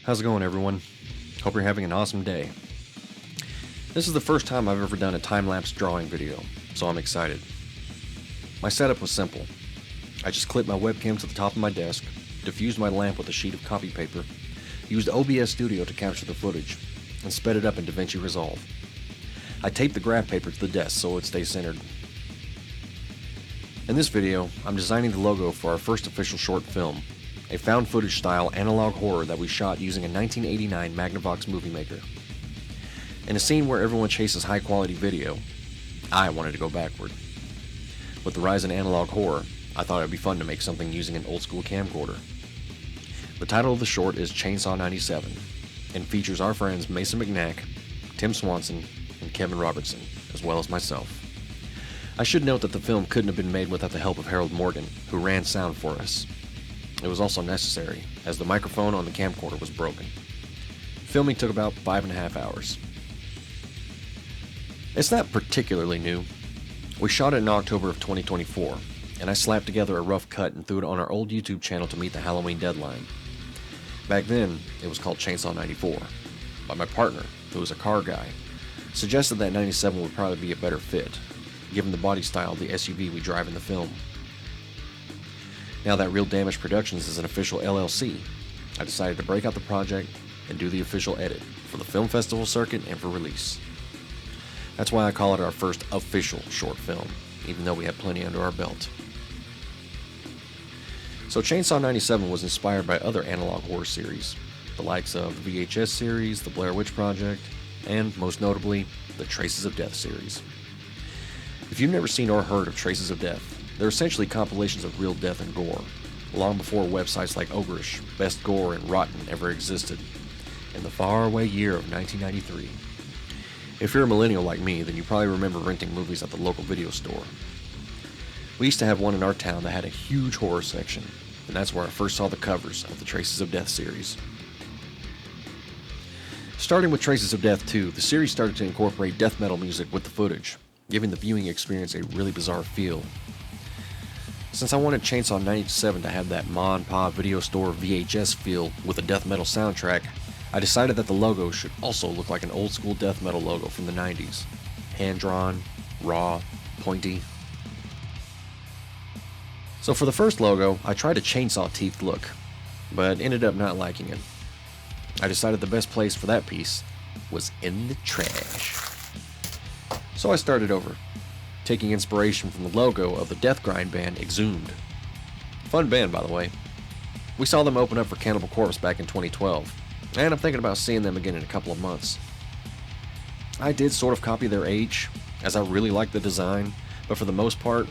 How's it going, everyone? Hope you're having an awesome day. This is the first time I've ever done a time-lapse drawing video, so I'm excited. My setup was simple. I just clipped my webcam to the top of my desk, diffused my lamp with a sheet of copy paper, used OBS Studio to capture the footage, and sped it up in DaVinci Resolve. I taped the graph paper to the desk so it would stay centered. In this video, I'm designing the logo for our first official short film, a found footage style analog horror that we shot using a 1989 Magnavox Movie Maker. In a scene where everyone chases high quality video, I wanted to go backward. With the rise in analog horror, I thought it would be fun to make something using an old school camcorder. The title of the short is Chainsaw 97 and features our friends Mason McNack, Tim Swanson, and Kevin Robertson, as well as myself. I should note that the film couldn't have been made without the help of Harold Morgan, who ran sound for us. It was also necessary, as the microphone on the camcorder was broken. Filming took about 5.5 hours. It's not particularly new. We shot it in October of 2024, and I slapped together a rough cut and threw it on our old YouTube channel to meet the Halloween deadline. Back then, it was called Chainsaw 94, but my partner, who was a car guy, suggested that 97 would probably be a better fit, given the body style of the SUV we drive in the film. Now that Real Damage Productions is an official LLC, I decided to break out the project and do the official edit for the film festival circuit and for release. That's why I call it our first official short film, even though we have plenty under our belt. So Chainsaw 97 was inspired by other analog horror series, the likes of the VHS series, the Blair Witch Project, and most notably, the Traces of Death series. If you've never seen or heard of Traces of Death, they're essentially compilations of real death and gore, long before websites like Ogreish, Best Gore, and Rotten ever existed, in the faraway year of 1993. If you're a millennial like me, then you probably remember renting movies at the local video store. We used to have one in our town that had a huge horror section, and that's where I first saw the covers of the Traces of Death series. Starting with Traces of Death 2, the series started to incorporate death metal music with the footage, giving the viewing experience a really bizarre feel. Since I wanted Chainsaw 97 to have that Ma and Pa video store VHS feel with a death metal soundtrack, I decided that the logo should also look like an old school death metal logo from the 90s. Hand-drawn, raw, pointy. So for the first logo, I tried a chainsaw teeth look, but ended up not liking it. I decided the best place for that piece was in the trash. So I started over, taking inspiration from the logo of the death grind band Exhumed. Fun band, by the way. We saw them open up for Cannibal Corpse back in 2012, and I'm thinking about seeing them again in a couple of months. I did sort of copy their H, as I really liked the design, but for the most part,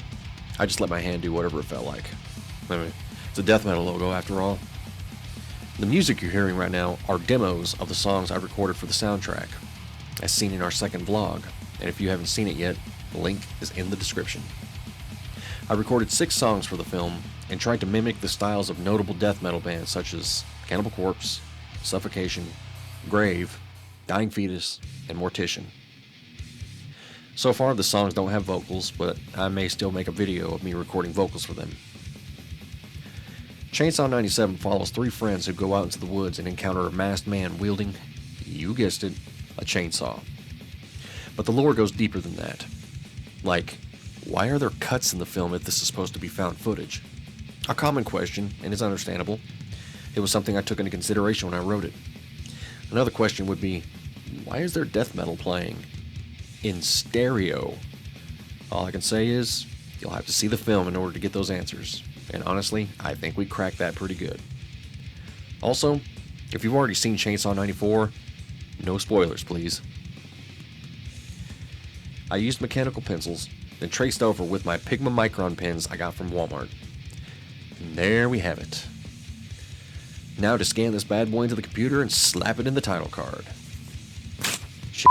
I just let my hand do whatever it felt like. I mean, it's a death metal logo after all. The music you're hearing right now are demos of the songs I recorded for the soundtrack, as seen in our second vlog, and if you haven't seen it yet, the link is in the description. I recorded 6 songs for the film and tried to mimic the styles of notable death metal bands such as Cannibal Corpse, Suffocation, Grave, Dying Fetus, and Mortician. So far, the songs don't have vocals, but I may still make a video of me recording vocals for them. Chainsaw 97 follows 3 friends who go out into the woods and encounter a masked man wielding, you guessed it, a chainsaw. But the lore goes deeper than that. Like, why are there cuts in the film if this is supposed to be found footage? A common question, and it's understandable. It was something I took into consideration when I wrote it. Another question would be, why is there death metal playing in stereo? All I can say is, you'll have to see the film in order to get those answers. And honestly, I think we cracked that pretty good. Also, if you've already seen Chainsaw 94, no spoilers, please. I used mechanical pencils, then traced over with my Pigma Micron pens I got from Walmart. And there we have it. Now to scan this bad boy into the computer and slap it in the title card. Shit.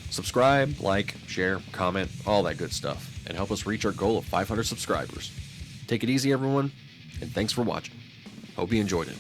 Subscribe, like, share, comment, all that good stuff, and help us reach our goal of 500 subscribers. Take it easy, everyone, and thanks for watching. Hope you enjoyed it.